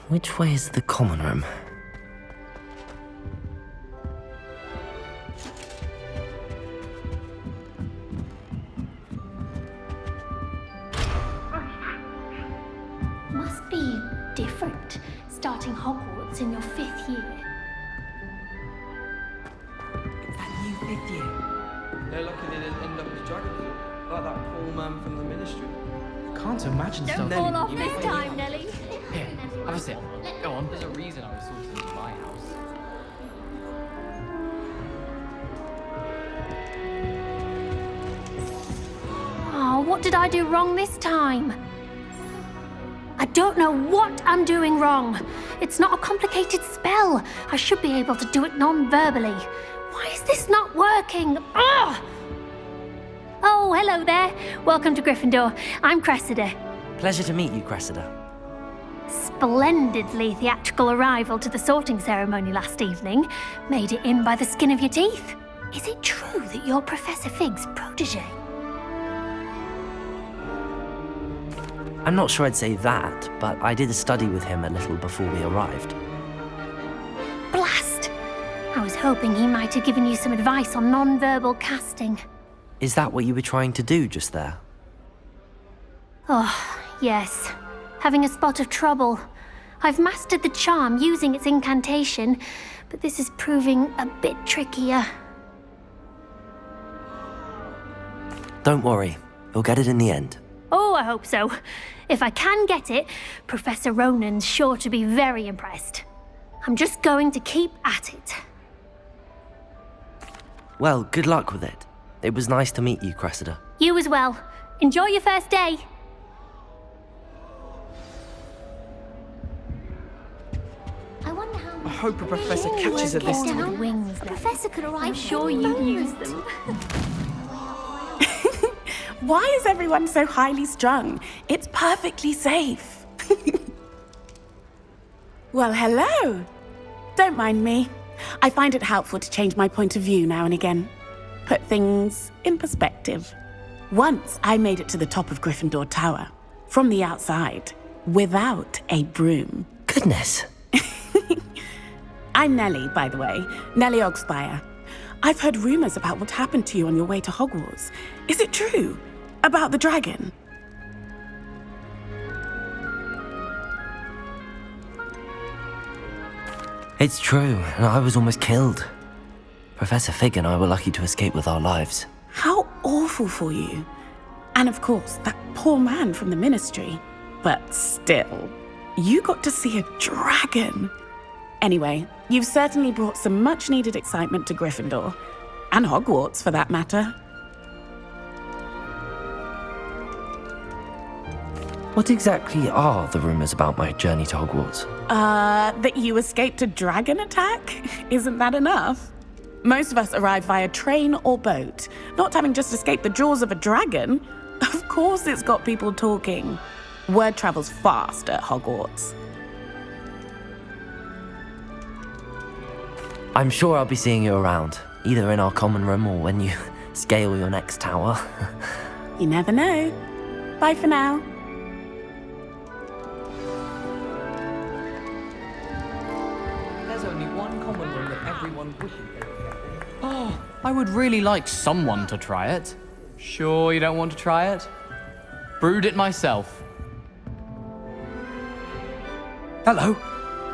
Which way is the common room? Must be different, starting Hogwarts in your 5th year. It's that new 5th year. They're lucky they didn't end up as dragon fruit, like that poor man from the ministry. Can't imagine Don't stuff. fall off this time, Nelly. Here, have a sip. Go on. There's a reason I was sorted into my house. Oh, what did I do wrong this time? I don't know what I'm doing wrong. It's not a complicated spell. I should be able to do it non-verbally. Why is this not working? Ugh! Oh, hello there. Welcome to Gryffindor. I'm Cressida. Pleasure to meet you, Cressida. Splendidly theatrical arrival to the sorting ceremony last evening. Made it in by the skin of your teeth. Is it true that you're Professor Fig's protege? I'm not sure I'd say that, but I did study with him a little before we arrived. Blast! I was hoping he might have given you some advice on non-verbal casting. Is that what you were trying to do just there? Oh, yes. Having a spot of trouble. I've mastered the charm using its incantation, but this is proving a bit trickier. Don't worry, you'll get it in the end. Oh, I hope so. If I can get it, Professor Ronan's sure to be very impressed. I'm just going to keep at it. Well, good luck with it. It was nice to meet you, Cressida. You as well. Enjoy your first day. I wonder how. I hope a professor catches her this time. Wings. A professor could arrive. I'm sure you'd use them. Why is everyone so highly strung? It's perfectly safe. Well, hello. Don't mind me. I find it helpful to change my point of view now and again. Put things in perspective. Once I made it to the top of Gryffindor Tower, from the outside, without a broom. Goodness. I'm Nellie, by the way. Nellie Ogspire. I've heard rumors about what happened to you on your way to Hogwarts. Is it true? About the dragon? It's true, and I was almost killed. Professor Fig and I were lucky to escape with our lives. How awful for you. And of course, that poor man from the ministry. But still, you got to see a dragon. Anyway, you've certainly brought some much-needed excitement to Gryffindor. And Hogwarts, for that matter. What exactly are the rumors about my journey to Hogwarts? That you escaped a dragon attack? Isn't that enough? Most of us arrive via train or boat, not having just escaped the jaws of a dragon. Of course it's got people talking. Word travels fast at Hogwarts. I'm sure I'll be seeing you around, either in our common room or when you scale your next tower. You never know. Bye for now. There's only one common room that everyone wishes they could get in. Oh, I would really like someone to try it. Sure you don't want to try it? Brewed it myself. Hello,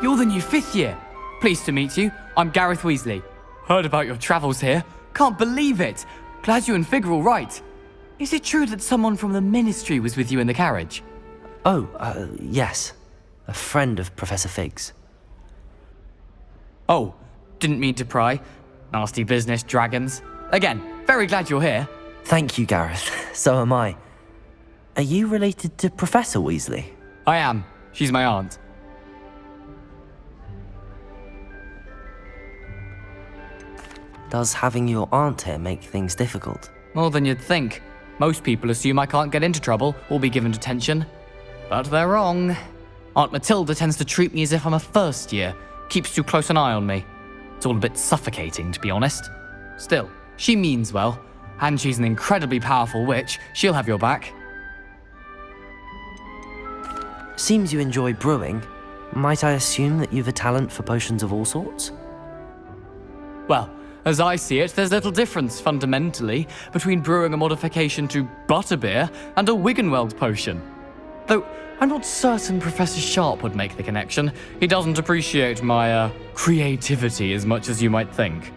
you're the new 5th year. Pleased to meet you. I'm Gareth Weasley. Heard about your travels here. Can't believe it. Glad you and Fig are all right. Is it true that someone from the ministry was with you in the carriage? Oh, yes. A friend of Professor Fig's. Oh, didn't mean to pry. Nasty business, dragons. Again, very glad you're here. Thank you, Gareth. So am I. Are you related to Professor Weasley? I am. She's my aunt. Does having your aunt here make things difficult? More than you'd think. Most people assume I can't get into trouble or be given detention. But they're wrong. Aunt Matilda tends to treat me as if I'm a first year, keeps too close an eye on me. It's all a bit suffocating, to be honest. Still, she means well, and she's an incredibly powerful witch. She'll have your back. Seems you enjoy brewing. Might I assume that you've a talent for potions of all sorts? Well, as I see it, there's little difference, fundamentally, between brewing a modification to butterbeer and a Wiggenweld potion. Though, I'm not certain Professor Sharp would make the connection. He doesn't appreciate my, creativity as much as you might think.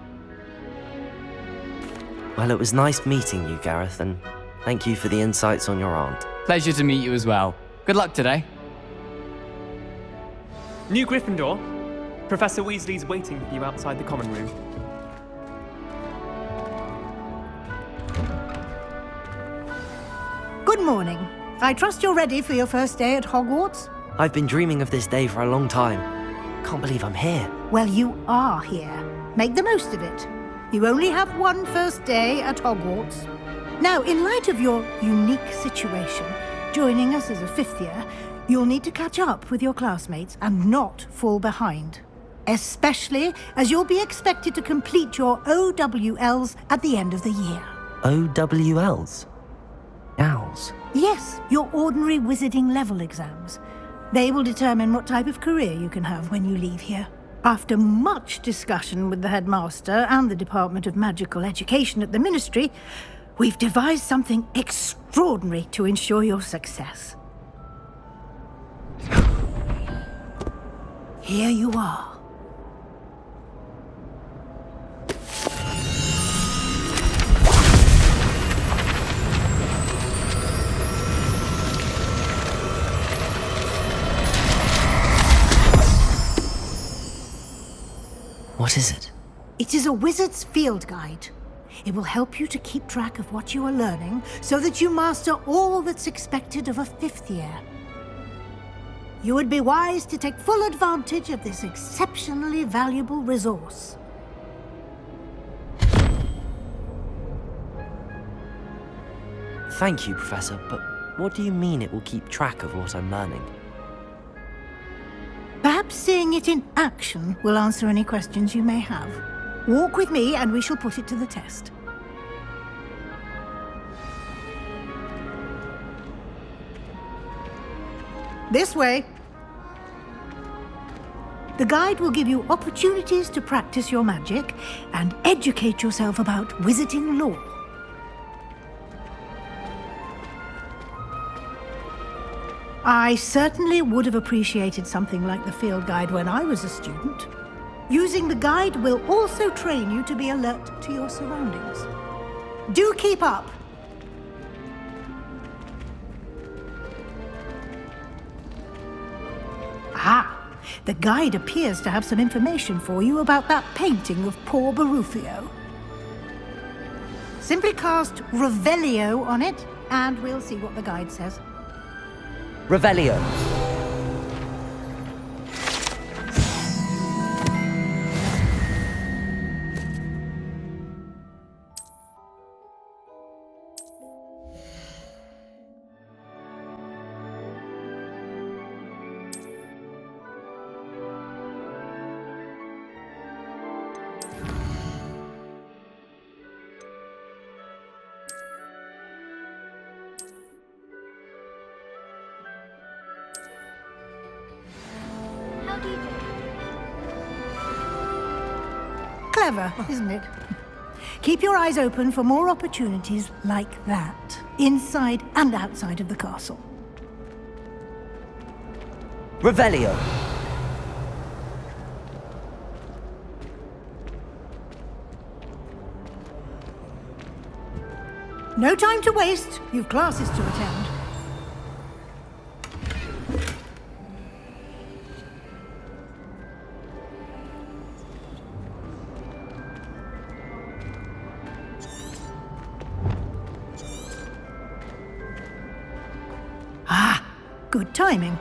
Well, it was nice meeting you, Gareth, and thank you for the insights on your aunt. Pleasure to meet you as well. Good luck today. New Gryffindor. Professor Weasley's waiting for you outside the common room. Good morning. I trust you're ready for your first day at Hogwarts? I've been dreaming of this day for a long time. Can't believe I'm here. Well, you are here. Make the most of it. You only have one first day at Hogwarts. Now, in light of your unique situation, joining us as a fifth year, you'll need to catch up with your classmates and not fall behind. Especially as you'll be expected to complete your OWLs at the end of the year. OWLs? Owls? Yes, your ordinary wizarding level exams. They will determine what type of career you can have when you leave here. After much discussion with the headmaster and the Department of Magical Education at the Ministry, we've devised something extraordinary to ensure your success. Here you are. What is it? It is a wizard's field guide. It will help you to keep track of what you are learning so that you master all that's expected of a fifth year. You would be wise to take full advantage of this exceptionally valuable resource. Thank you, Professor, but what do you mean it will keep track of what I'm learning? Perhaps seeing it in action will answer any questions you may have. Walk with me and we shall put it to the test. This way. The guide will give you opportunities to practice your magic and educate yourself about wizarding lore. I certainly would have appreciated something like the field guide when I was a student. Using the guide will also train you to be alert to your surroundings. Do keep up! Ah, the guide appears to have some information for you about that painting of poor Barufio. Simply cast Revelio on it, and we'll see what the guide says. Revelio. Clever, isn't it? Keep your eyes open for more opportunities like that, inside and outside of the castle. Revelio. No time to waste. You've classes to attend. Good timing.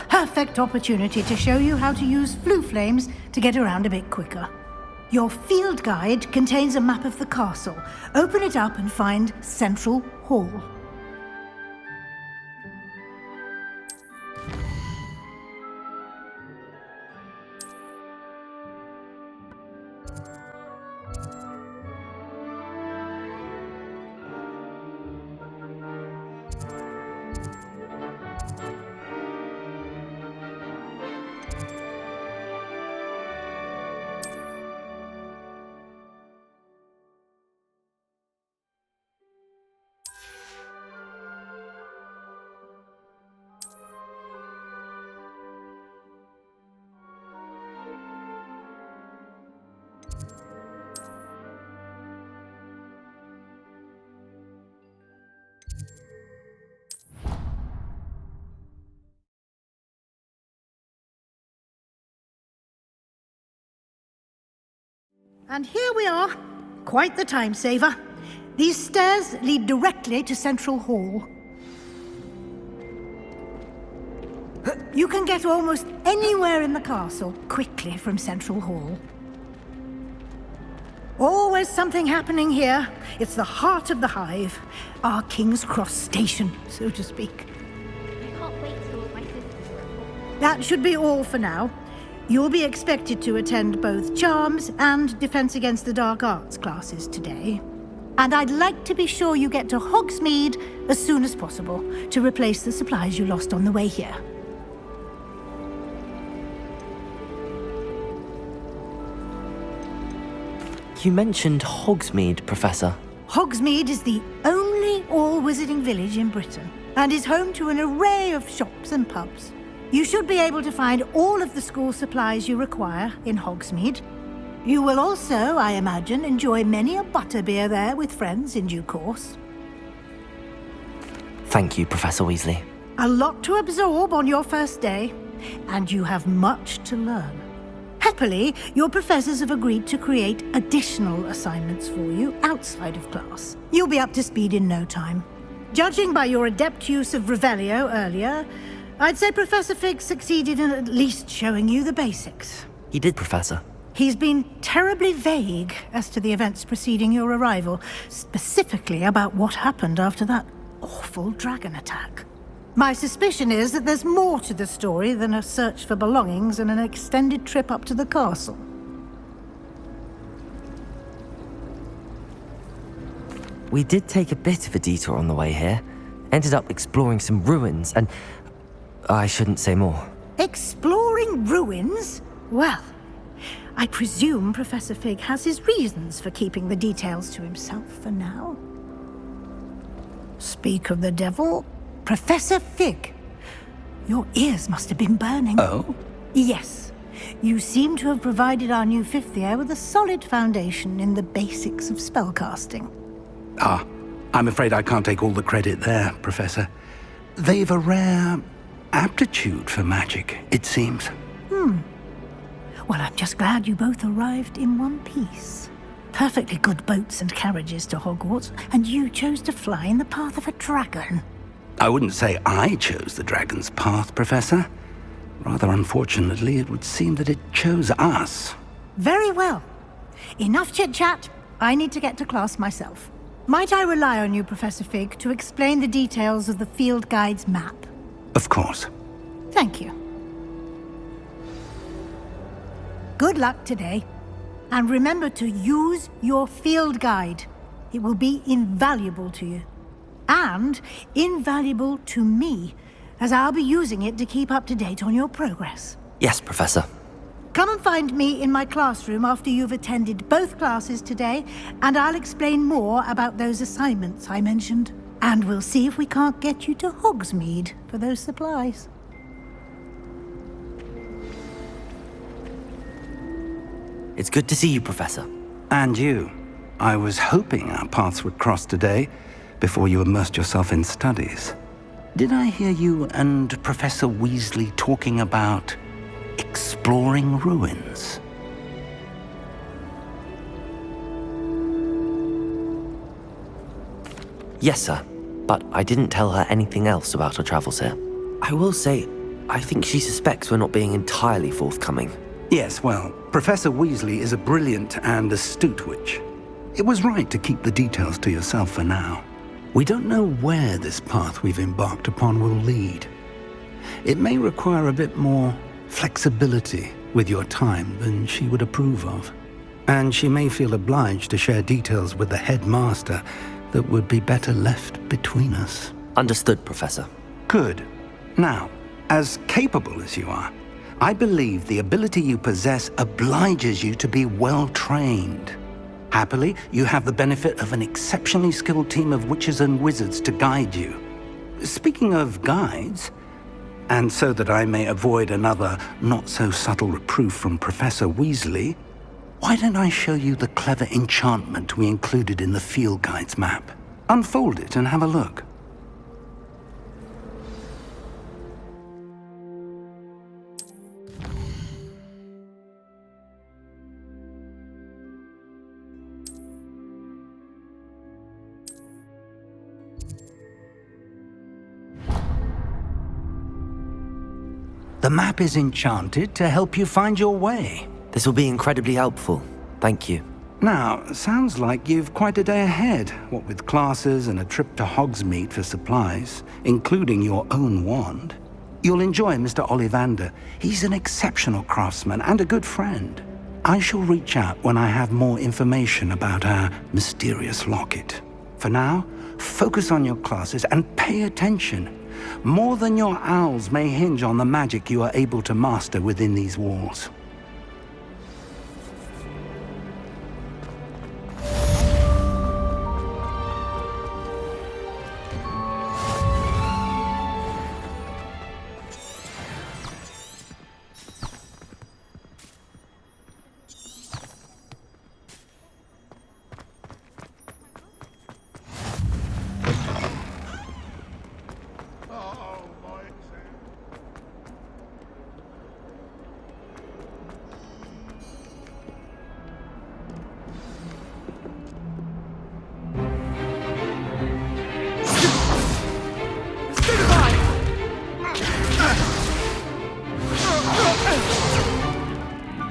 Perfect opportunity to show you how to use flue flames to get around a bit quicker. Your field guide contains a map of the castle. Open it up and find Central Hall. And here we are. Quite the time saver. These stairs lead directly to Central Hall. You can get almost anywhere in the castle quickly from Central Hall. Always something happening here. It's the heart of the hive. Our King's Cross station, so to speak. I can't wait till my sisters report. That should be all for now. You'll be expected to attend both Charms and Defense Against the Dark Arts classes today. And I'd like to be sure you get to Hogsmeade as soon as possible to replace the supplies you lost on the way here. You mentioned Hogsmeade, Professor. Hogsmeade is the only all-wizarding village in Britain and is home to an array of shops and pubs. You should be able to find all of the school supplies you require in Hogsmeade. You will also, I imagine, enjoy many a butterbeer there with friends in due course. Thank you, Professor Weasley. A lot to absorb on your first day, and you have much to learn. Happily, your professors have agreed to create additional assignments for you outside of class. You'll be up to speed in no time. Judging by your adept use of Revelio earlier, I'd say Professor Fig succeeded in at least showing you the basics. He did, Professor. He's been terribly vague as to the events preceding your arrival, specifically about what happened after that awful dragon attack. My suspicion is that there's more to the story than a search for belongings and an extended trip up to the castle. We did take a bit of a detour on the way here. Ended up exploring some ruins and... I shouldn't say more. Exploring ruins? Well, I presume Professor Fig has his reasons for keeping the details to himself for now. Speak of the devil, Professor Fig. Your ears must have been burning. Oh? Yes. You seem to have provided our new fifth year with a solid foundation in the basics of spellcasting. Ah, I'm afraid I can't take all the credit there, Professor. They've a rare aptitude for magic, it seems. Well, I'm just glad you both arrived in one piece. Perfectly good boats and carriages to Hogwarts, and you chose to fly in the path of a dragon. I wouldn't say I chose the dragon's path, Professor. Rather unfortunately, it would seem that it chose us. Very well. Enough chit-chat. I need to get to class myself. Might I rely on you, Professor Fig, to explain the details of the field guide's map? Of course. Thank you. Good luck today. And remember to use your field guide. It will be invaluable to you. And invaluable to me, as I'll be using it to keep up to date on your progress. Yes, Professor. Come and find me in my classroom after you've attended both classes today, and I'll explain more about those assignments I mentioned. And we'll see if we can't get you to Hogsmeade for those supplies. It's good to see you, Professor. And you. I was hoping our paths would cross today, before you immersed yourself in studies. Did I hear you and Professor Weasley talking about exploring ruins? Yes, sir. But I didn't tell her anything else about our travels here. I will say, I think she suspects we're not being entirely forthcoming. Yes, well, Professor Weasley is a brilliant and astute witch. It was right to keep the details to yourself for now. We don't know where this path we've embarked upon will lead. It may require a bit more flexibility with your time than she would approve of. And she may feel obliged to share details with the headmaster that would be better left between us. Understood, Professor. Good. Now, as capable as you are, I believe the ability you possess obliges you to be well trained. Happily, you have the benefit of an exceptionally skilled team of witches and wizards to guide you. Speaking of guides, and so that I may avoid another not-so-subtle reproof from Professor Weasley, why don't I show you the clever enchantment we included in the field guide's map? Unfold it and have a look. The map is enchanted to help you find your way. This will be incredibly helpful. Thank you. Now, sounds like you've quite a day ahead, what with classes and a trip to Hogsmeade for supplies, including your own wand. You'll enjoy Mr. Ollivander. He's an exceptional craftsman and a good friend. I shall reach out when I have more information about our mysterious locket. For now, focus on your classes and pay attention. More than your owls may hinge on the magic you are able to master within these walls.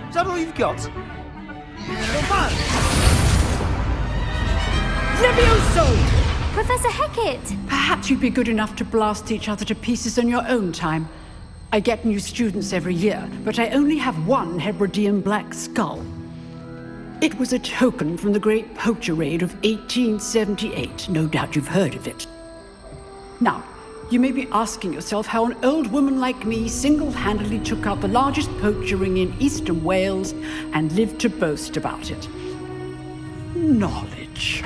Is that all you've got? Levioso! Professor Hecat! Perhaps you'd be good enough to blast each other to pieces in your own time. I get new students every year, but I only have one Hebridean black skull. It was a token from the Great Poacher Raid of 1878. No doubt you've heard of it. Now, you may be asking yourself how an old woman like me single-handedly took out the largest poacher ring in eastern Wales and lived to boast about it. Knowledge.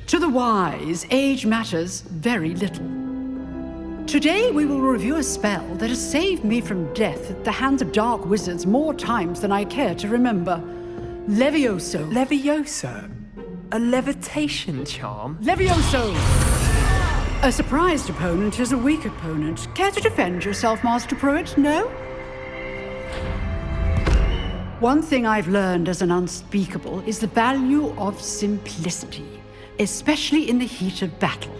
To the wise, age matters very little. Today we will review a spell that has saved me from death at the hands of dark wizards more times than I care to remember. Levioso. Levioso? A levitation charm? Levioso! A surprised opponent is a weak opponent. Care to defend yourself, Master Pruitt? No? One thing I've learned as an unspeakable is the value of simplicity, especially in the heat of battle.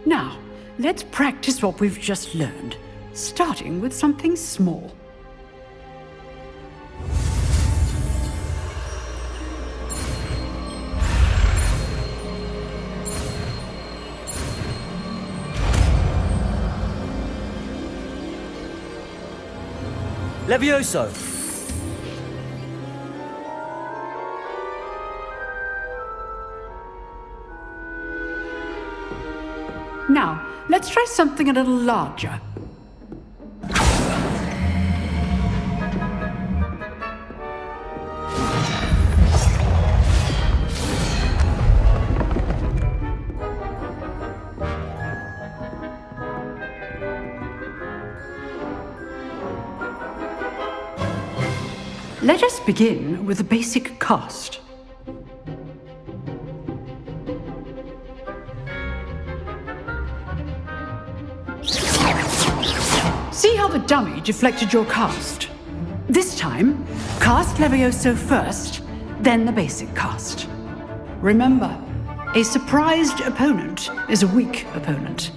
Now, let's practice what we've just learned, starting with something small. Levioso! Now, let's try something a little larger. Let us begin with the basic cast. See how the dummy deflected your cast? This time, cast Levioso first, then the basic cast. Remember, a surprised opponent is a weak opponent.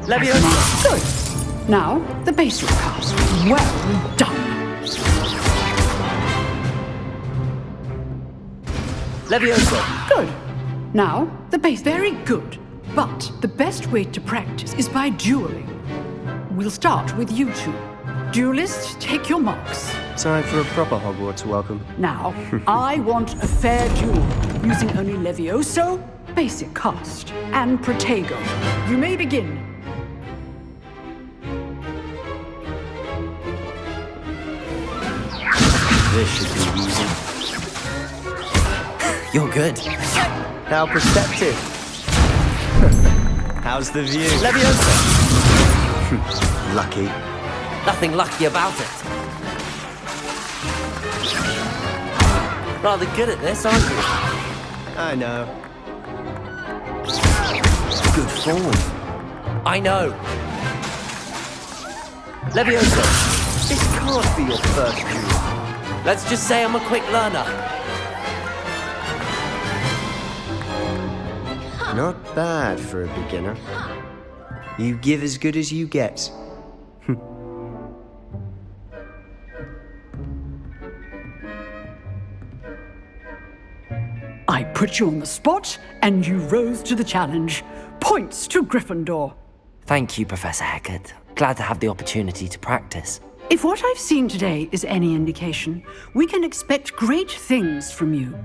Levioso! Good. Now, the basic cast. Well done. Levioso! Good. Now, the base. Very good. But the best way to practice is by dueling. We'll start with you two. Duelists, take your marks. Time for a proper Hogwarts welcome. Now, I want a fair duel, using only Levioso, basic cast, and Protego. You may begin. This should be easy. You're good. How perceptive. How's the view? Leviosa! Lucky. Nothing lucky about it. Rather good at this, aren't you? I know. Good form. I know. Leviosa! This can't be your first duel. Let's just say I'm a quick learner. Not bad for a beginner. You give as good as you get. I put you on the spot, and you rose to the challenge. Points to Gryffindor. Thank you, Professor Hagrid. Glad to have the opportunity to practice. If what I've seen today is any indication, we can expect great things from you.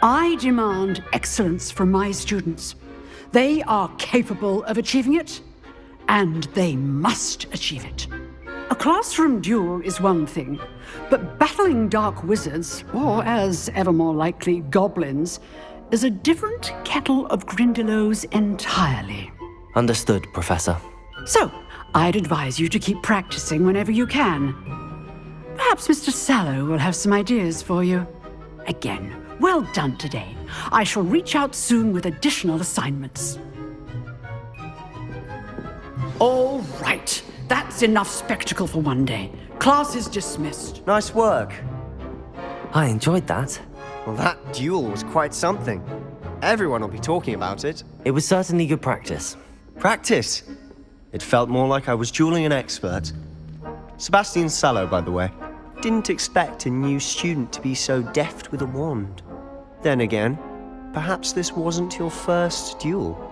I demand excellence from my students. They are capable of achieving it, and they must achieve it. A classroom duel is one thing, but battling dark wizards, or as ever more likely, goblins, is a different kettle of Grindylows entirely. Understood, Professor. So, I'd advise you to keep practicing whenever you can. Perhaps Mr. Sallow will have some ideas for you. Again, well done today. I shall reach out soon with additional assignments. All right. That's enough spectacle for one day. Class is dismissed. Nice work. I enjoyed that. Well, that duel was quite something. Everyone will be talking about it. It was certainly good practice. Practice? It felt more like I was dueling an expert. Sebastian Sallow, by the way. Didn't expect a new student to be so deft with a wand. Then again, perhaps this wasn't your first duel.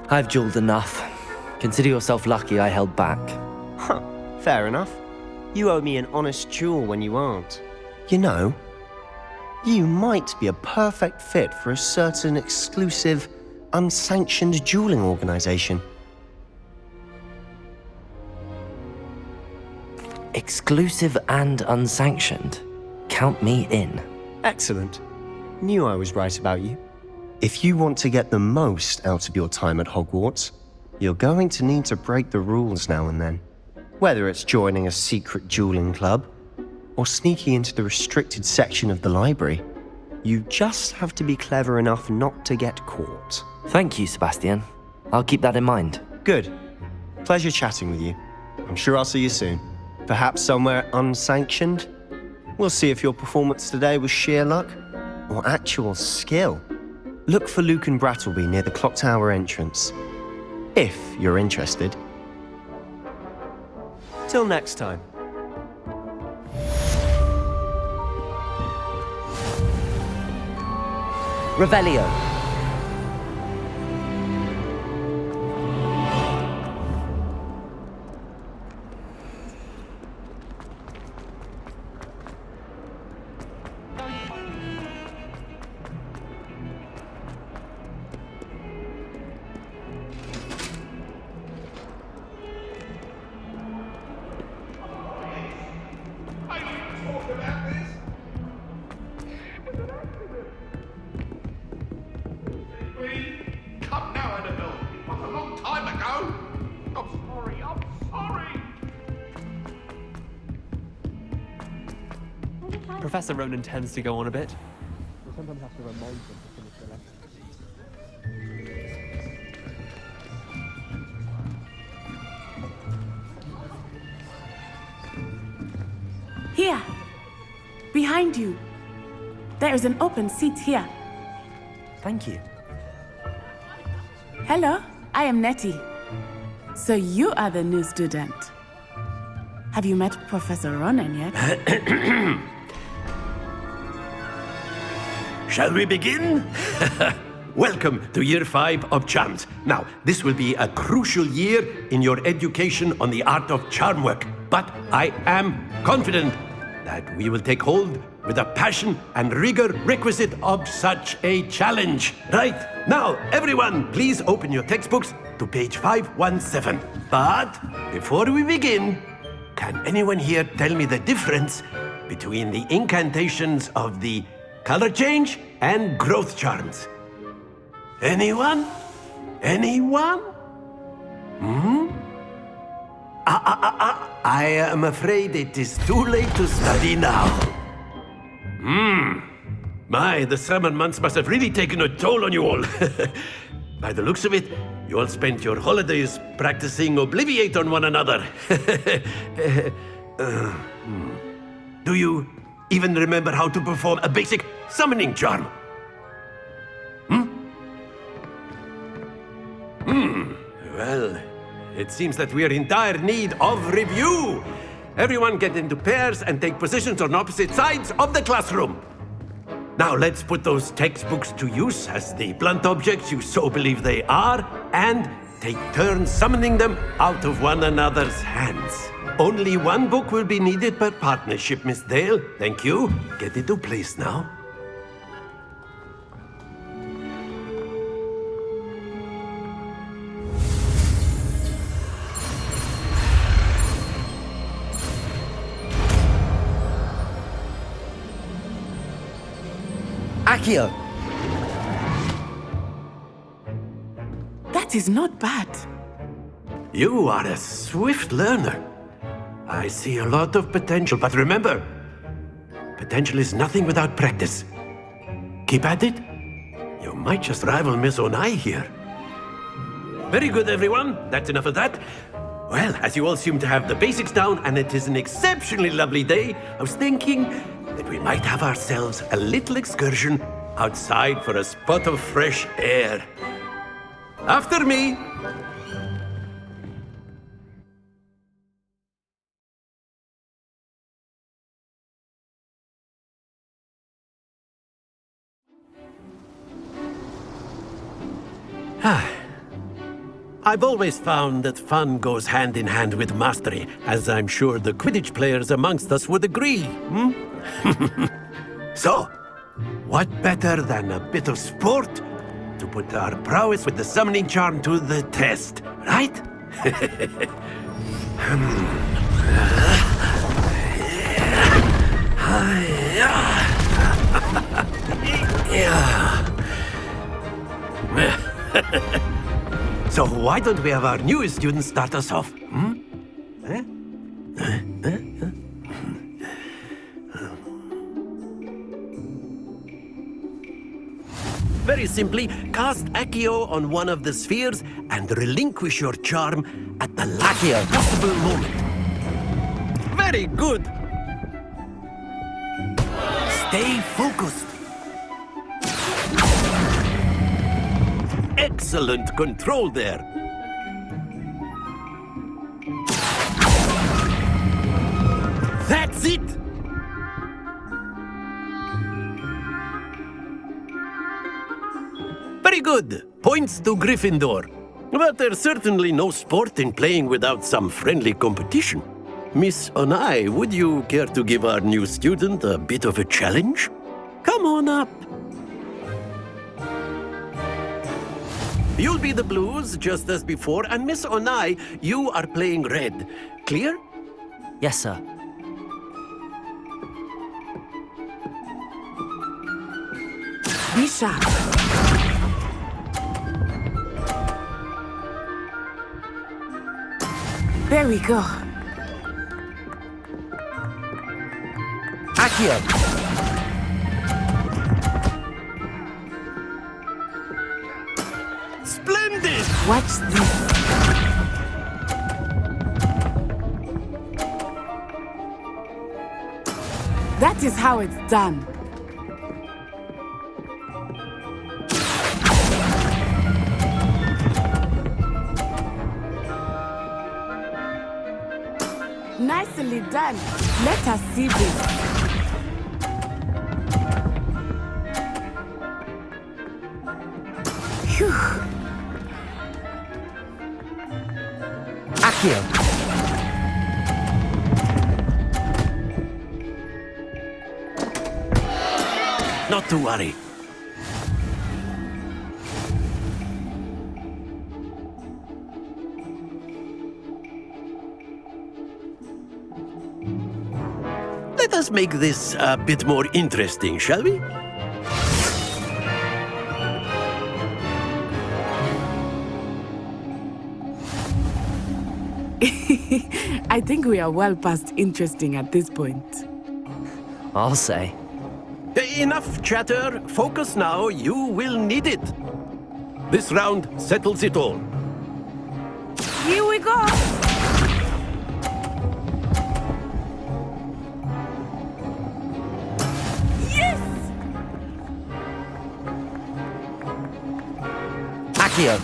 I've duelled enough. Consider yourself lucky I held back. Huh, fair enough. You owe me an honest duel when you aren't. You know, you might be a perfect fit for a certain exclusive, unsanctioned dueling organization. Exclusive and unsanctioned. Count me in. Excellent. Knew I was right about you. If you want to get the most out of your time at Hogwarts, you're going to need to break the rules now and then. Whether it's joining a secret dueling club, or sneaking into the restricted section of the library, you just have to be clever enough not to get caught. Thank you, Sebastian. I'll keep that in mind. Good. Pleasure chatting with you. I'm sure I'll see you soon. Perhaps somewhere unsanctioned? We'll see if your performance today was sheer luck, or actual skill. Look for Luke and Brattleby near the Clock Tower entrance, if you're interested. Till next time. Revelio. Professor Ronan tends to go on a bit. We sometimes have to remind them to finish the lesson. Here. Behind you. There is an open seat here. Thank you. Hello, I am Nettie. So you are the new student. Have you met Professor Ronan yet? Shall we begin? Welcome to Year 5 of Charms. Now, this will be a crucial year in your education on the art of charm work, but I am confident that we will take hold with the passion and rigor requisite of such a challenge. Right, now, everyone, please open your textbooks to page 517. But before we begin, can anyone here tell me the difference between the incantations of the color change and growth charms? Anyone? Anyone? I am afraid it is too late to study now. My, the summer months must have really taken a toll on you all. By the looks of it, you all spent your holidays practicing Obliviate on one another. Do you even remember how to perform a basic summoning charm? Well, it seems that we are in dire need of review. Everyone get into pairs and take positions on opposite sides of the classroom. Now let's put those textbooks to use as the blunt objects you so believe they are, and take turns summoning them out of one another's hands. Only one book will be needed per partnership, Miss Dale. Thank you. Get into place now. Accio! That is not bad. You are a swift learner. I see a lot of potential, but remember, potential is nothing without practice. Keep at it. You might just rival Miss Onai here. Very good, everyone. That's enough of that. Well, as you all seem to have the basics down, and it is an exceptionally lovely day, I was thinking that we might have ourselves a little excursion outside for a spot of fresh air. After me. I've always found that fun goes hand in hand with mastery, as I'm sure the Quidditch players amongst us would agree. So, what better than a bit of sport to put our prowess with the summoning charm to the test, right? So why don't we have our newest student start us off? Very simply, cast Accio on one of the spheres and relinquish your charm at the last possible moment. Very good. Stay focused. Excellent control there. That's it. Very good. Points to Gryffindor. But there's certainly no sport in playing without some friendly competition. Miss Onai, would you care to give our new student a bit of a challenge? Come on up. You'll be the blues, just as before, and Miss Onai, you are playing red. Clear? Yes, sir. Be sharp. There we go. Accio! Splendid! Watch this. That is how it's done. Nicely done. Let us see this. Phew. Accio! Not to worry. Let us make this a bit more interesting, shall we? I think we are well past interesting at this point. I'll say. Enough chatter. Focus now. You will need it. This round settles it all. Here we go. Yes! Accio!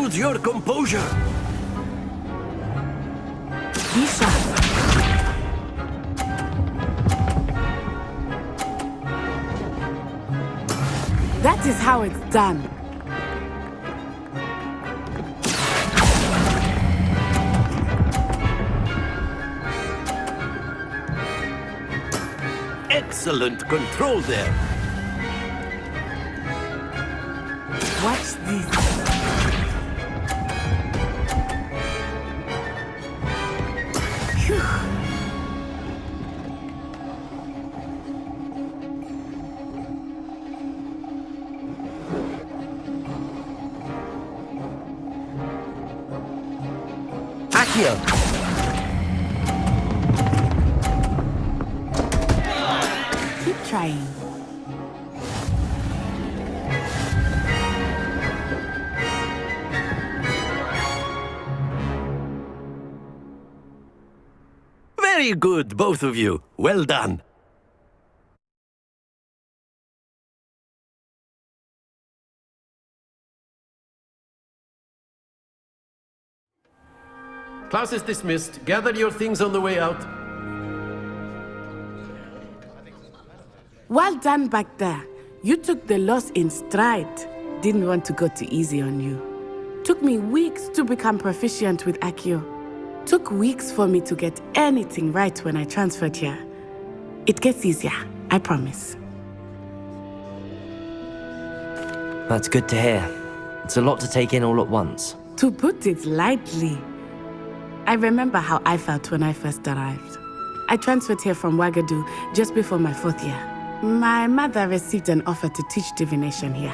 Hold your composure. Be sharp. That is how it's done. Excellent control there. Watch this. Phew. Accio! Keep trying. Very good, both of you. Well done. Class is dismissed. Gather your things on the way out. Well done back there. You took the loss in stride. Didn't want to go too easy on you. Took me weeks to become proficient with Accio. Took weeks for me to get anything right when I transferred here. It gets easier, I promise. That's good to hear. It's a lot to take in all at once. To put it lightly, I remember how I felt when I first arrived. I transferred here from Ouagadougou just before my 4th year. My mother received an offer to teach divination here.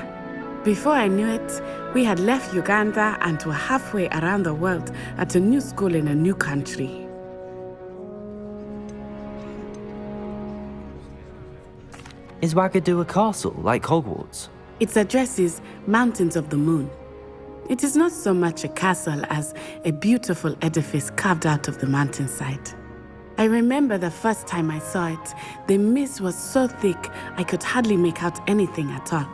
Before I knew it, we had left Uganda and were halfway around the world at a new school in a new country. Is Ouagadougou a castle, like Hogwarts? Its address is Mountains of the Moon. It is not so much a castle as a beautiful edifice carved out of the mountainside. I remember the first time I saw it, the mist was so thick I could hardly make out anything at all.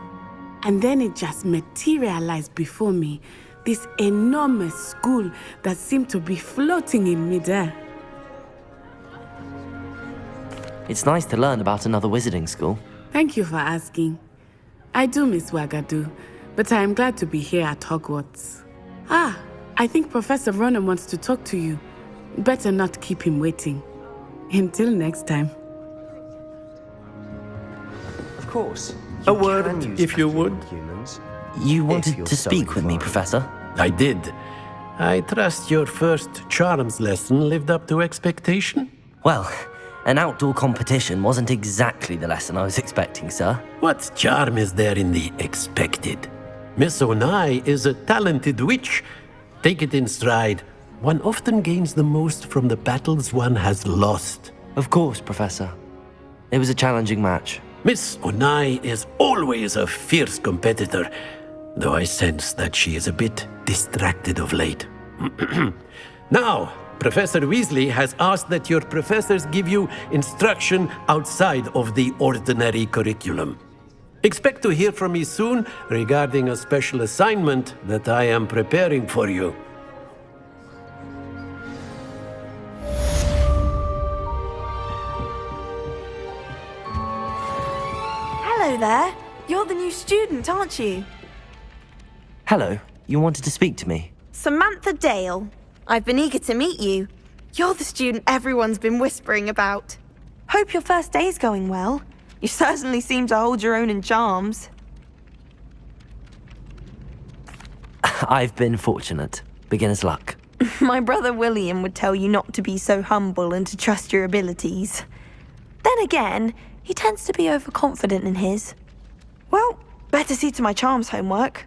And then it just materialized before me, this enormous school that seemed to be floating in midair. It's nice to learn about another wizarding school. Thank you for asking. I do miss Ouagadougou, but I am glad to be here at Hogwarts. I think Professor Ronan wants to talk to you. Better not keep him waiting. Until next time. Of course. A word, if you would. Humans. You wanted to speak with me, Professor? I did. I trust your first charms lesson lived up to expectation? Well, an outdoor competition wasn't exactly the lesson I was expecting, sir. What charm is there in the expected? Miss Onai is a talented witch. Take it in stride. One often gains the most from the battles one has lost. Of course, Professor. It was a challenging match. Miss Onai is always a fierce competitor, though I sense that she is a bit distracted of late. Now, Professor Weasley has asked that your professors give you instruction outside of the ordinary curriculum. Expect to hear from me soon regarding a special assignment that I am preparing for you. Hello there. You're the new student, aren't you? Hello, you wanted to speak to me? Samantha Dale. I've been eager to meet you. You're the student everyone's been whispering about. Hope your first day's going well. You certainly seem to hold your own in charms. I've been fortunate. Beginner's luck. My brother William would tell you not to be so humble and to trust your abilities. Then again, he tends to be overconfident in his. Well, better see to my charms homework.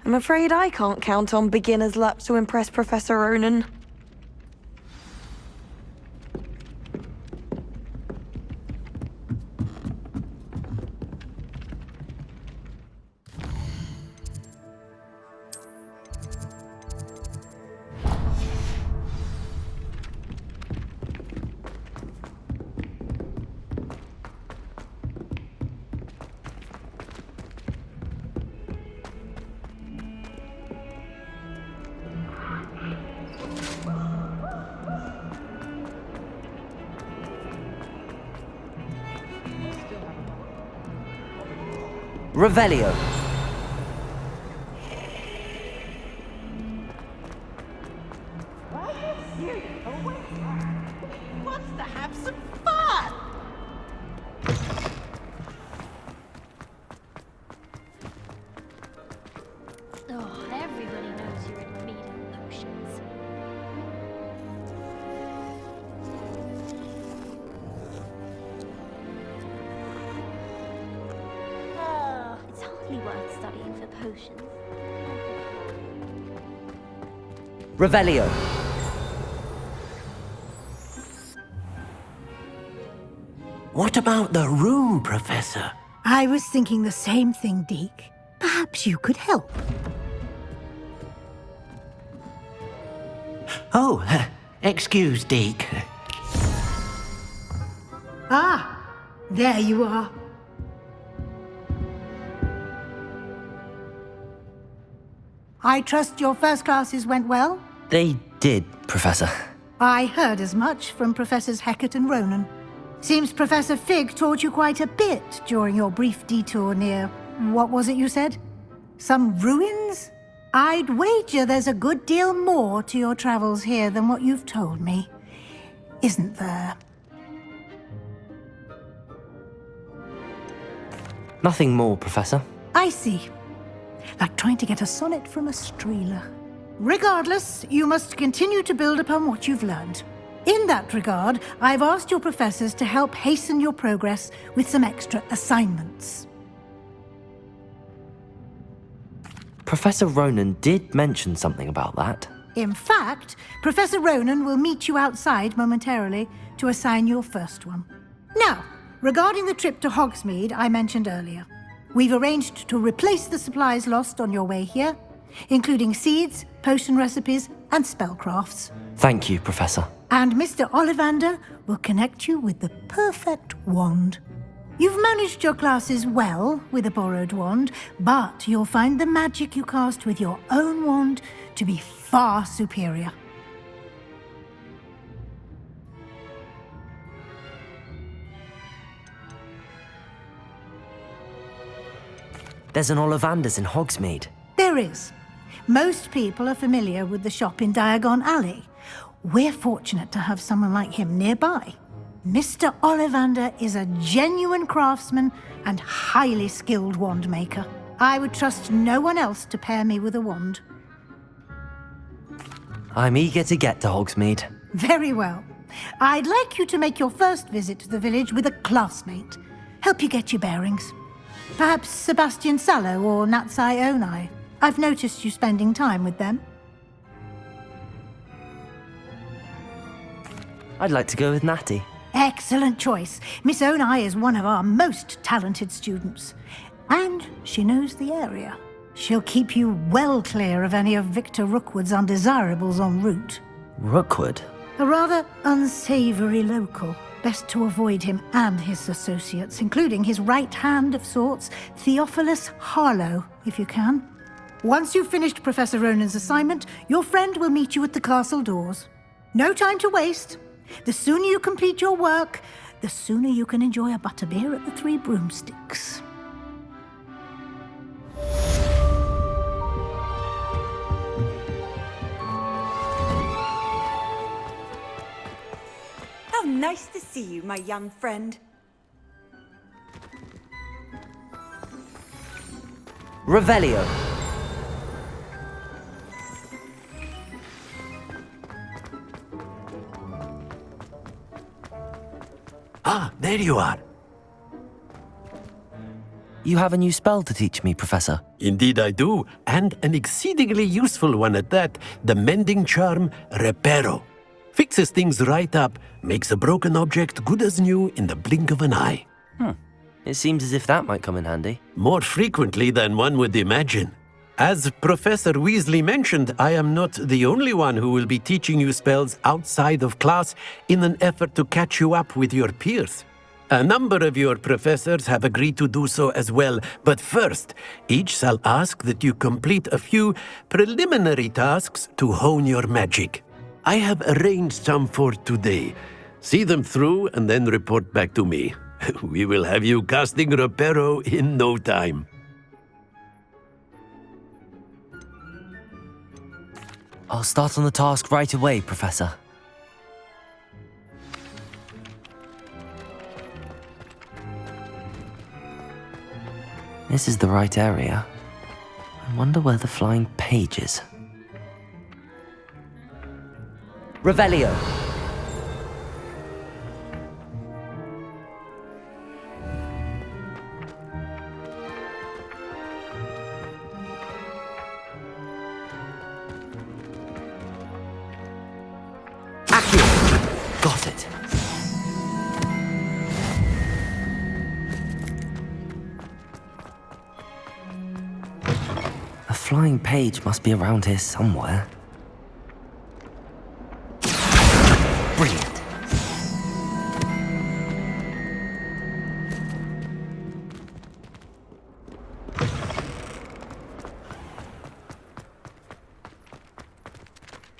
I'm afraid I can't count on beginner's luck to impress Professor Ronan. Revelio. Wants to have some fun. Oh, everybody knows you're in need of potions. Oh, it's hardly worth studying for potions. Revelio. What about the room, Professor? I was thinking the same thing, Deke. Perhaps you could help. Oh, excuse, Deke. Ah, there you are. I trust your first classes went well? They did, Professor. I heard as much from Professors Hecat and Ronan. Seems Professor Fig taught you quite a bit during your brief detour near... what was it you said? Some ruins? I'd wager there's a good deal more to your travels here than what you've told me. Isn't there? Nothing more, Professor. I see. Like trying to get a sonnet from a streeler. Regardless, you must continue to build upon what you've learned. In that regard, I've asked your professors to help hasten your progress with some extra assignments. Professor Ronan did mention something about that. In fact, Professor Ronan will meet you outside momentarily to assign your first one. Now, regarding the trip to Hogsmeade I mentioned earlier, we've arranged to replace the supplies lost on your way here, including seeds, potion recipes, and spellcrafts. Thank you, Professor. And Mr. Ollivander will connect you with the perfect wand. You've managed your classes well with a borrowed wand, but you'll find the magic you cast with your own wand to be far superior. There's an Ollivander's in Hogsmeade. There is. Most people are familiar with the shop in Diagon Alley. We're fortunate to have someone like him nearby. Mr. Ollivander is a genuine craftsman and highly skilled wand maker. I would trust no one else to pair me with a wand. I'm eager to get to Hogsmeade. Very well. I'd like you to make your first visit to the village with a classmate. Help you get your bearings. Perhaps Sebastian Sallow or Natsai Onai. I've noticed you spending time with them. I'd like to go with Natty. Excellent choice. Miss Onai is one of our most talented students. And she knows the area. She'll keep you well clear of any of Victor Rookwood's undesirables en route. Rookwood? A rather unsavory local. Best to avoid him and his associates, including his right hand of sorts, Theophilus Harlow, if you can. Once you've finished Professor Ronan's assignment, your friend will meet you at the castle doors. No time to waste. The sooner you complete your work, the sooner you can enjoy a butterbeer at the Three Broomsticks. How nice to see you, my young friend. Revelio. Ah, there you are. You have a new spell to teach me, Professor. Indeed I do, and an exceedingly useful one at that. The mending charm, Reparo. Fixes things right up, makes a broken object good as new in the blink of an eye. It seems as if that might come in handy. More frequently than one would imagine. As Professor Weasley mentioned, I am not the only one who will be teaching you spells outside of class in an effort to catch you up with your peers. A number of your professors have agreed to do so as well, but first, each shall ask that you complete a few preliminary tasks to hone your magic. I have arranged some for today. See them through and then report back to me. We will have you casting Reparo in no time. I'll start on the task right away, Professor. This is the right area. I wonder where the flying page is. Revelio. Got it. A flying page must be around here somewhere. Brilliant.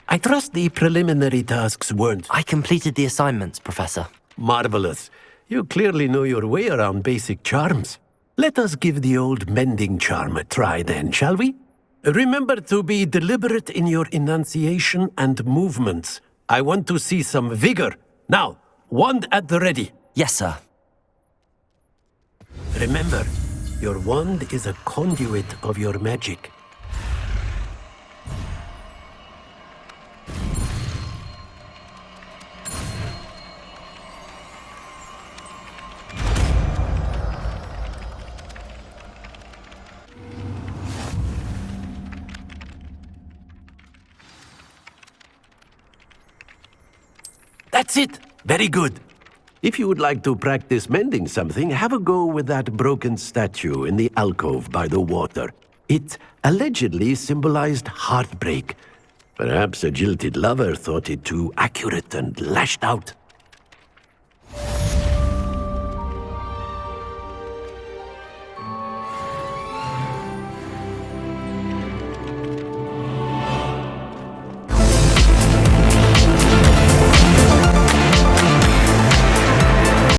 I trust the preliminary tasks weren't... I completed the assignments, Professor. Marvelous. You clearly know your way around basic charms. Let us give the old mending charm a try then, shall we? Remember to be deliberate in your enunciation and movements. I want to see some vigor. Now, wand at the ready. Yes, sir. Remember, your wand is a conduit of your magic. That's it! Very good. If you would like to practice mending something, have a go with that broken statue in the alcove by the water. It allegedly symbolized heartbreak. Perhaps a jilted lover thought it too accurate and lashed out.